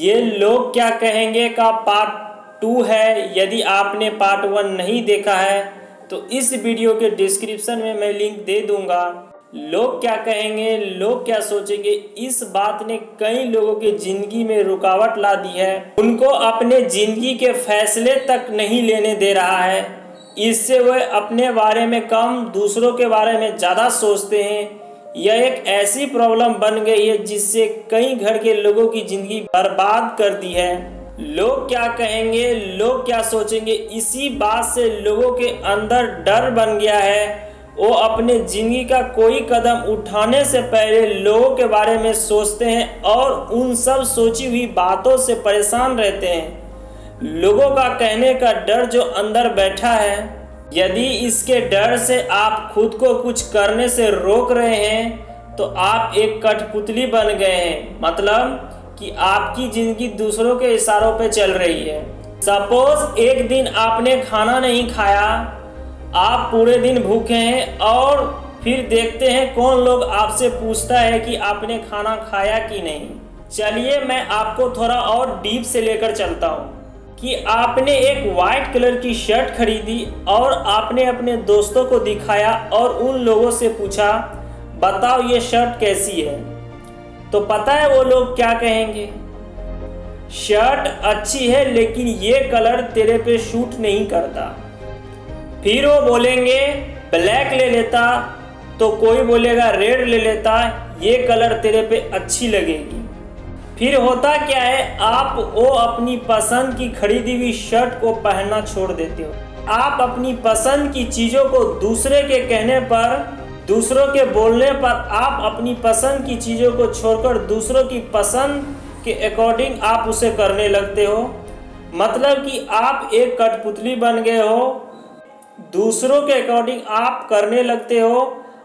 ये लोग क्या कहेंगे का पार्ट 2 है। यदि आपने पार्ट 1 नहीं देखा है तो इस वीडियो के डिस्क्रिप्शन में मैं लिंक दे दूंगा। लोग क्या कहेंगे, लोग क्या सोचेंगे, इस बात ने कई लोगों की जिंदगी में रुकावट ला दी है। उनको अपने जिंदगी के फैसले तक नहीं लेने दे रहा है। इससे वह अपने बारे में कम, दूसरों के बारे में ज़्यादा सोचते हैं। यह एक ऐसी प्रॉब्लम बन गई है जिससे कई घर के लोगों की जिंदगी बर्बाद कर दी है। लोग क्या कहेंगे, लोग क्या सोचेंगे, इसी बात से लोगों के अंदर डर बन गया है। वो अपने जिंदगी का कोई कदम उठाने से पहले लोगों के बारे में सोचते हैं और उन सब सोची हुई बातों से परेशान रहते हैं। लोगों का कहने का डर जो अंदर बैठा है, यदि इसके डर से आप खुद को कुछ करने से रोक रहे हैं तो आप एक कठपुतली बन गए हैं। मतलब कि आपकी जिंदगी दूसरों के इशारों पे चल रही है। सपोज एक दिन आपने खाना नहीं खाया, आप पूरे दिन भूखे हैं और फिर देखते हैं कौन लोग आपसे पूछता है कि आपने खाना खाया कि नहीं। चलिए मैं आपको थोड़ा और डीप से लेकर चलता हूँ कि आपने एक वाइट कलर की शर्ट खरीदी और आपने अपने दोस्तों को दिखाया और उन लोगों से पूछा, बताओ ये शर्ट कैसी है। तो पता है वो लोग क्या कहेंगे, शर्ट अच्छी है लेकिन ये कलर तेरे पे सूट नहीं करता। फिर वो बोलेंगे ब्लैक ले लेता, तो कोई बोलेगा रेड ले लेता, ये कलर तेरे पे अच्छी लगेगी। फिर होता क्या है, आप वो अपनी पसंद की खरीदी हुई शर्ट को पहनना छोड़ देते हो। आप अपनी पसंद की चीज़ों को दूसरे के कहने पर, दूसरों के बोलने पर आप अपनी पसंद की चीज़ों को छोड़कर दूसरों की पसंद के अकॉर्डिंग आप उसे करने लगते हो। मतलब कि आप एक कठपुतली बन गए हो, दूसरों के अकॉर्डिंग आप करने लगते हो।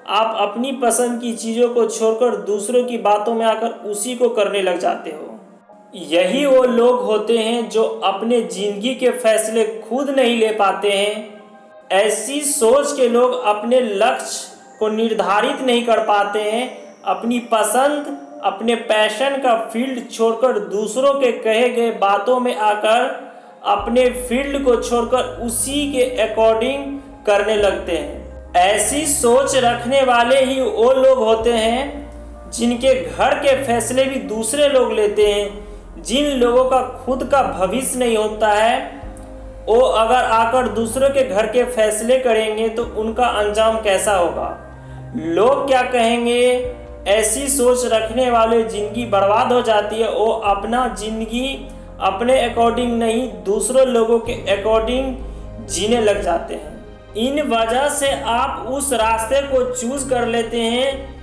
आप अपनी पसंद की चीज़ों को छोड़कर दूसरों की बातों में आकर उसी को करने लग जाते हो। यही वो लोग होते हैं जो अपने जिंदगी के फैसले खुद नहीं ले पाते हैं। ऐसी सोच के लोग अपने लक्ष्य को निर्धारित नहीं कर पाते हैं। अपनी पसंद, अपने पैशन का फील्ड छोड़कर दूसरों के कहे गए बातों में आकर अपने फील्ड को छोड़कर उसी के अकॉर्डिंग करने लगते हैं। ऐसी सोच रखने वाले ही वो लोग होते हैं जिनके घर के फैसले भी दूसरे लोग लेते हैं। जिन लोगों का खुद का भविष्य नहीं होता है, वो अगर आकर दूसरों के घर के फैसले करेंगे तो उनका अंजाम कैसा होगा। लोग क्या कहेंगे, ऐसी सोच रखने वाले जिंदगी बर्बाद हो जाती है। वो अपना जिंदगी अपने अकॉर्डिंग नहीं, दूसरों लोगों के अकॉर्डिंग जीने लग जाते हैं। इन वजह से आप उस रास्ते को चूज कर लेते हैं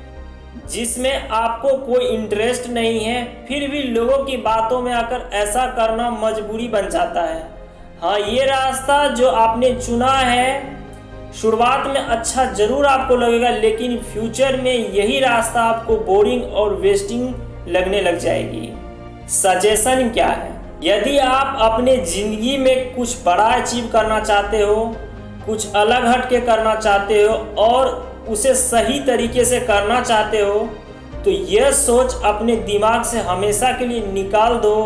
जिसमें आपको कोई इंटरेस्ट नहीं है, फिर भी लोगों की बातों में आकर ऐसा करना मजबूरी बन जाता है। हाँ, ये रास्ता जो आपने चुना है शुरुआत में अच्छा जरूर आपको लगेगा, लेकिन फ्यूचर में यही रास्ता आपको बोरिंग और वेस्टिंग लगने लग जाएगी। सजेशन क्या है, यदि आप अपने जिंदगी में कुछ बड़ा अचीव करना चाहते हो, कुछ अलग हट के करना चाहते हो और उसे सही तरीके से करना चाहते हो, तो यह सोच अपने दिमाग से हमेशा के लिए निकाल दो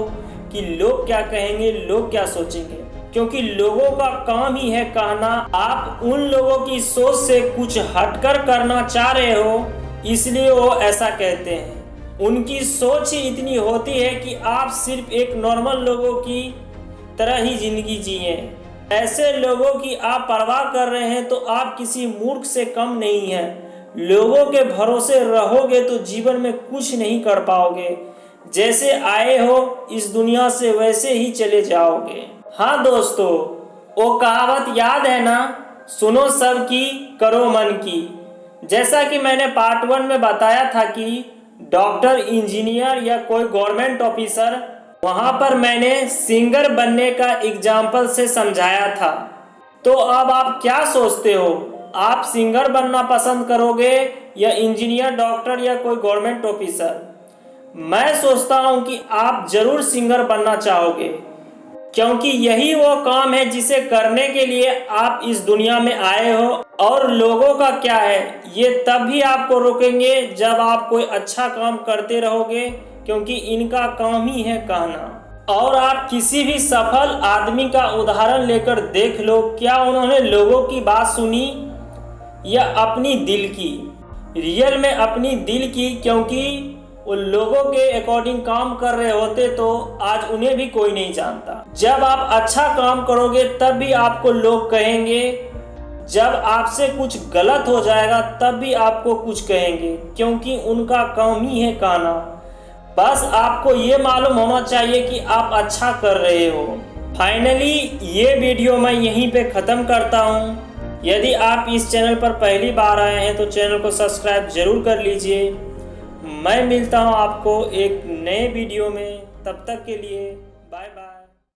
कि लोग क्या कहेंगे, लोग क्या सोचेंगे। क्योंकि लोगों का काम ही है कहना। आप उन लोगों की सोच से कुछ हटकर करना चाह रहे हो, इसलिए वो ऐसा कहते हैं। उनकी सोच ही इतनी होती है कि आप सिर्फ एक नॉर्मल लोगों की तरह ही जिंदगी जिए। ऐसे लोगों की आप परवाह कर रहे हैं तो आप किसी मूर्ख से कम नहीं हैं। लोगों के भरोसे रहोगे तो जीवन में कुछ नहीं कर पाओगे। जैसे आए हो इस दुनिया से वैसे ही चले जाओगे। हाँ दोस्तों, वो कहावत याद है ना, सुनो सबकी करो मन की। जैसा कि मैंने पार्ट 1 में बताया था कि डॉक्टर, इंजीनियर या कोई गवर्नमेंट ऑफिसर, वहां पर मैंने सिंगर बनने का एग्जाम्पल से समझाया था। तो अब आप क्या सोचते हो, आप सिंगर बनना पसंद करोगे या इंजीनियर, डॉक्टर या कोई गवर्नमेंट ऑफिसर? मैं सोचता हूं कि आप जरूर सिंगर बनना चाहोगे, क्योंकि यही वो काम है जिसे करने के लिए आप इस दुनिया में आए हो। और लोगों का क्या है, ये तब भी आपको रोकेंगे जब आप कोई अच्छा काम करते रहोगे, क्योंकि इनका काम ही है कहना। और आप किसी भी सफल आदमी का उदाहरण लेकर देख लो, क्या उन्होंने लोगों की बात सुनी या अपनी दिल की? रियल में अपनी दिल की, क्योंकि वो लोगों के अकॉर्डिंग काम कर रहे होते तो आज उन्हें भी कोई नहीं जानता। जब आप अच्छा काम करोगे तब भी आपको लोग कहेंगे, जब आपसे कुछ गलत हो जाएगा तब भी आपको कुछ कहेंगे, क्योंकि उनका काम ही है कहना। बस आपको ये मालूम होना चाहिए कि आप अच्छा कर रहे हो। फाइनली ये वीडियो मैं यहीं पे ख़त्म करता हूँ। यदि आप इस चैनल पर पहली बार आए हैं तो चैनल को सब्सक्राइब ज़रूर कर लीजिए। मैं मिलता हूँ आपको एक नए वीडियो में, तब तक के लिए बाय बाय।